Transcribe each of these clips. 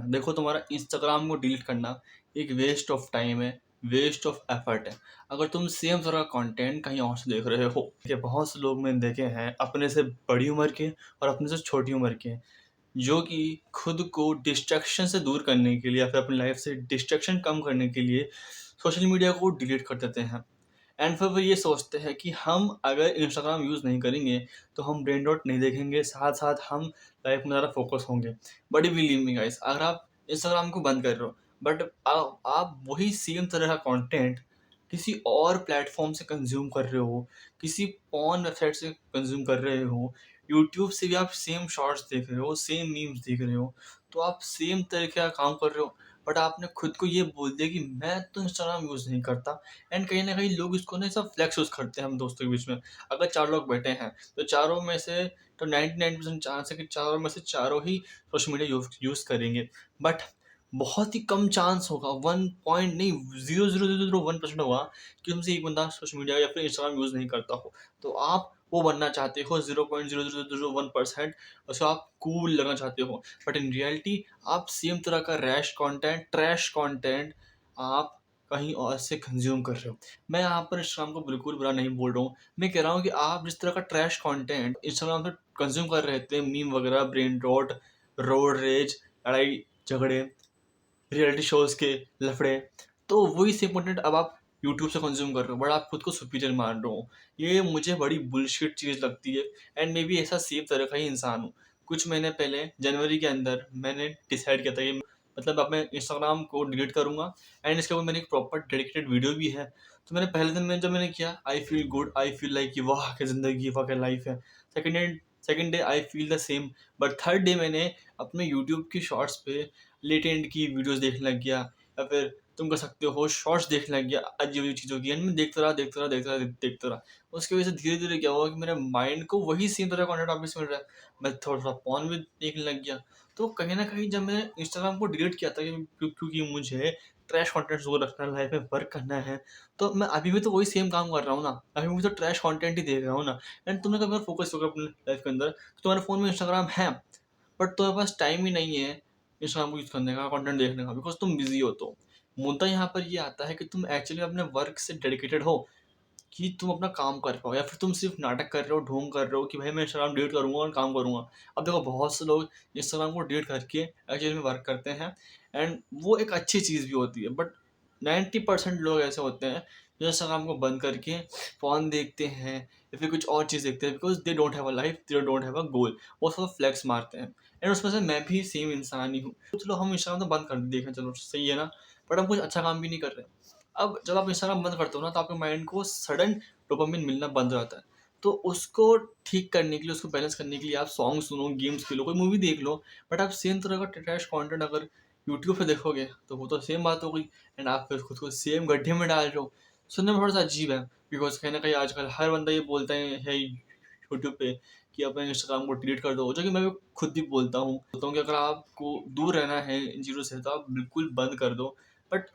करना। देखो तुम्हारा इंस्टाग्राम को डिलीट करना एक वेस्ट ऑफ टाइम है, वेस्ट ऑफ एफर्ट है। अगर तुम सेम तरह का कंटेंट कहीं और से देख रहे हो, कि बहुत से लोग मैंने देखे हैं अपने से बड़ी उम्र के और अपने से छोटी उम्र के, जो कि खुद को डिस्ट्रैक्शन से दूर करने के लिए या फिर अपनी लाइफ से डिस्ट्रैक्शन कम करने के लिए सोशल मीडिया को डिलीट कर देते हैं। एंड फिर वो ये सोचते हैं कि हम अगर इंस्टाग्राम यूज़ नहीं करेंगे तो हम ब्रेन रॉट नहीं देखेंगे, साथ साथ हम लाइफ में ज़्यादा फोकस होंगे। बट बिलीव मी गाइस, अगर आप इंस्टाग्राम को बंद कर रहे हो बट आप वही सेम तरह का कंटेंट किसी और प्लेटफॉर्म से कंज्यूम कर रहे हो, किसी पॉर्न वेबसाइट से कंज्यूम कर रहे हो, यूट्यूब से भी आप सेम शॉर्ट्स देख रहे हो, सेम मीम्स देख रहे हो, तो आप सेम तरीके का काम कर रहे हो। बट आपने खुद को ये बोल दिया कि मैं तो इंस्टाग्राम यूज़ नहीं करता। एंड कहीं ना कहीं लोग इसको ना सब फ्लेक्स यूज़ करते हैं हम दोस्तों के बीच में। अगर 4 लोग बैठे हैं तो चारों में से तो 99% चांस है कि चारों में से चारों ही सोशल मीडिया यूज़ करेंगे। बट बहुत ही कम चांस होगा, 1 पॉइंट नहीं, 0.0001% होगा कि उनसे एक बंदा सोशल मीडिया या फिर इंस्टाग्राम यूज़ नहीं करता हो। तो आप वो बनना चाहते हो 0.0001%, उसको आप कूल लगना चाहते हो। बट इन रियलिटी आप सेम तरह का रैश कंटेंट, ट्रैश कंटेंट आप कहीं और से कंज्यूम कर रहे हो। मैं यहाँ पर इंस्टाग्राम को बिल्कुल बुरा नहीं बोल रहा हूँ। मैं कह रहा हूँ कि आप जिस तरह का ट्रैश कंटेंट इंस्टाग्राम पे कंज्यूम कर रहे थे, मीम वगैरह, ब्रेन रॉट, रोड रेज, लड़ाई झगड़े, रियलिटी शोज के लफड़े, तो वही सेम कंटेंट अब आप यूट्यूब से कंज्यूम कर रहे हो, बट आप खुद को सुपीरियर मान रहे हो। ये मुझे बड़ी बुलशिट चीज़ लगती है। एंड मे बी ऐसा सेम तरह का ही इंसान हूँ। कुछ महीने पहले जनवरी के अंदर मैंने डिसाइड किया था कि मतलब अब मैं इंस्टाग्राम को डिलीट करूँगा। एंड इसके ऊपर मैंने एक प्रॉपर डेडिकेटेड वीडियो भी है। तो मैंने पहले दिन में जब मैंने किया, I feel good, I feel like कि वाह क्या ज़िंदगी, वाह क्या लाइफ है। Second day I feel the same. But third day मैंने अपने यूट्यूब की शॉर्ट्स पे लेटेंट की वीडियोस देखने लग गया, या फिर तुम कर सकते हो शॉर्ट्स देखने लग गया अजीब अजीब चीज़ों की। एंड मैं देखता रहा। उसकी वजह से धीरे धीरे क्या हुआ कि मेरे माइंड को वही सेम तरह का कंटेंट वापस मिल रहा है। मैं थोड़ा थोड़ा पॉर्न भी देखने लग गया। तो कहीं ना कहीं जब मैंने इंस्टाग्राम को डिलीट किया था क्योंकि मुझे ट्रैश कंटेंट को रखना है, लाइफ में वर्क करना है, तो मैं अभी भी तो वही सेम काम कर रहा हूँ ना। अभी भी तो ट्रैश कंटेंट ही देख रहा हूँ ना। एंड तुमने कभी फोकस होगा अपने लाइफ के अंदर, तो तुम्हारे फ़ोन में इंस्टाग्राम है बट तुम्हारे पास टाइम ही नहीं है इंस्टाग्राम को यूज़ करने का, कंटेंट देखने का, बिकॉज तुम बिजी हो। तो मुद्दा यहाँ पर ये आता है कि तुम एक्चुअली अपने वर्क से डेडिकेटेड हो कि तुम अपना काम कर पाओ, या फिर तुम सिर्फ नाटक कर रहे हो, ढोंग कर रहे हो कि भाई मैं इंस्टाग्राम डिलीट करूंगा और काम करूंगा। अब देखो बहुत से लोग इंस्टाग्राम को डिलीट करके एक्चुअली में वर्क करते हैं। एंड वो एक अच्छी चीज़ भी होती है। बट 90% लोग ऐसे होते हैं जो इंस्टाग्राम को बंद करके फ़ोन देखते हैं या फिर कुछ और चीज़ देखते हैं, because they don't have a life, they don't have a goal. वो सब फ्लैक्स मारते हैं। एंड उसमें से मैं भी सेम इंसान ही हूँ। तो चलो हम इंस्टाग्राम तो बंद कर देखें, चलो सही है ना। बट हम कुछ अच्छा काम भी नहीं कर रहे। अब जब आप इंस्टाग्राम बंद करते हो ना, तो आपके माइंड को सडन डोपामिन मिलना बंद हो जाता है। तो उसको ठीक करने के लिए, उसको बैलेंस करने के लिए आप सॉन्ग सुनो, गेम्स खेलो, कोई मूवी देख लो। बट आप सेम तरह का ट्रैश कंटेंट अगर यूट्यूब पे देखोगे तो वो तो सेम बात हो गई। एंड आप फिर खुद को सेम गड्ढे में डाल रहे हो। सुनने में थोड़ा सा अजीब है, बिकॉज कहीं ना कहीं आजकल हर बंदा ये बोलता है यूट्यूब पे कि अपने इंस्टाग्राम को डिलीट कर दो, जो कि मैं भी खुद भी बोलता हूँ कि अगर आपको दूर रहना है इन चीज़ों से तो आप बिल्कुल बंद कर दो। बट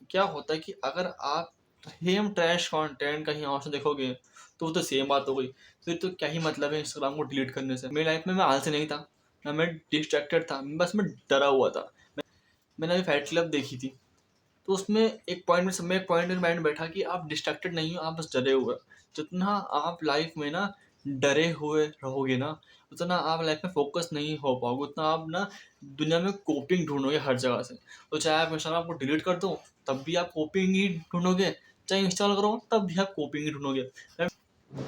क्या होता है कि अगर आप सेम ट्रैश कंटेंट कहीं और से देखोगे तो वो तो सेम बात हो गई। फिर तो क्या ही मतलब है इंस्टाग्राम को डिलीट करने से। मेरी लाइफ में मैं आलसी नहीं था, ना मैं डिस्ट्रैक्टेड था, बस मैं डरा हुआ था। मैंने अभी फाइट क्लब देखी थी, तो उसमें एक पॉइंट में माइंड बैठा कि आप डिस्ट्रैक्टेड नहीं हो, आप बस डरे हुए हो। जितना आप लाइफ में ना डरे हुए रहोगे ना, उतना आप लाइफ में फोकस नहीं हो पाओगे, उतना आप ना दुनिया में कोपिंग ढूंढोगे हर जगह से। तो चाहे आप इंस्टाग्राम को डिलीट कर दो तब भी आप कोपिंग ही ढूंढोगे, चाहे इंस्टॉल करो तब भी आप कोपिंग ही ढूंढोगे।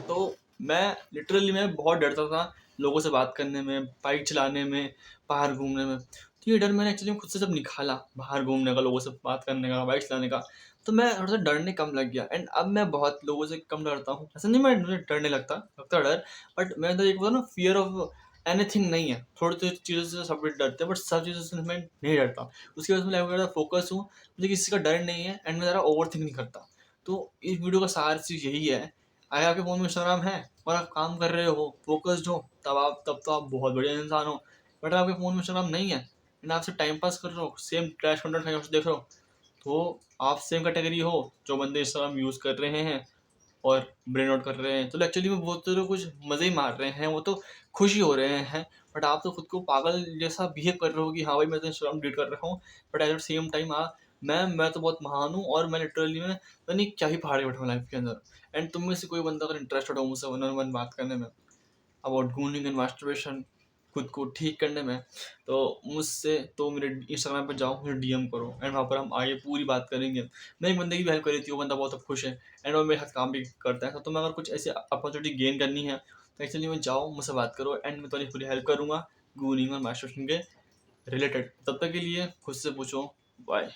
तो मैं बहुत डरता था लोगों से बात करने में, बाइक चलाने में, बाहर घूमने में। तो ये डर मैंने एक्चुअली खुद से जब निकाला, बाहर घूमने का, लोगों से बात करने का, बाइक चलाने का, तो मैं थोड़ा सा डरने कम लग गया। एंड अब मैं बहुत लोगों से कम डरता हूँ। ऐसा नहीं मैं डरने लगता डर, बट मैं तो एक बोला ना, फियर ऑफ एनीथिंग नहीं है। थोड़ी थोड़ी चीज़ों से सब डरते हैं बट सब चीज़ों से मैं नहीं डरता। उसकी वजह से मैं ज़्यादा फोकस हूँ, मुझे किसी का डर नहीं है, एंड मैं ज़्यादा ओवर थिंक नहीं करता। तो इस वीडियो का सार चीज़ यही है, अगर आपके फ़ोन में इंस्टाग्राम है और आप काम कर रहे हो, फोकस्ड हो, तब तो आप बहुत बढ़िया इंसान हो। बट आपके फ़ोन में इंस्टाग्राम नहीं है एंड आप सिर्फ टाइम पास कर रहे हो, सेम ट्रैश कंटेंट कहीं और से देख रहे हो, तो आप सेम कैटेगरी हो जो बंदे इंस्टाग्राम यूज़ कर रहे हैं और ब्रेन आउट कर रहे हैं। तो एक्चुअली में वो तो कुछ मज़े ही मार रहे हैं, वो तो खुश ही हो रहे हैं। बट आप तो खुद को पागल जैसा बिहेव कर रहे हो कि हाँ भाई मैं तो इंस्टाग्राम डिलीट कर रखा हूँ, but at the same time हाँ मैं तो बहुत महान हूँ और मैं लिटरली में पता नहीं क्या ही पहाड़ी बैठा हूँ लाइफ के अंदर। एंड तुम में से कोई बंदा अगर इंटरेस्टेड हो मुझसे वन ऑन वन बात करने में अबाउट गूनिंग एंड मास्टरबेशन, खुद को ठीक करने में, तो मुझसे तो मेरे इंस्टाग्राम पे जाओ, मुझे डीएम करो एंड वहाँ पर हम आगे पूरी बात करेंगे। मैं एक बंदे की भी हेल्प करी थी, वो बंदा बहुत खुश है एंड वो मेरे साथ काम भी करता है। तो तुम्हें अगर कुछ ऐसी अपॉर्चुनिटी गेन करनी है तो एक्चुअली में जाओ, मुझसे बात करो एंड मैं तुम्हारी पूरी हेल्प करूँगा गूनिंग और मास्टरबेशन के रिलेटेड। तब तक के लिए खुद से पूछो। बाय।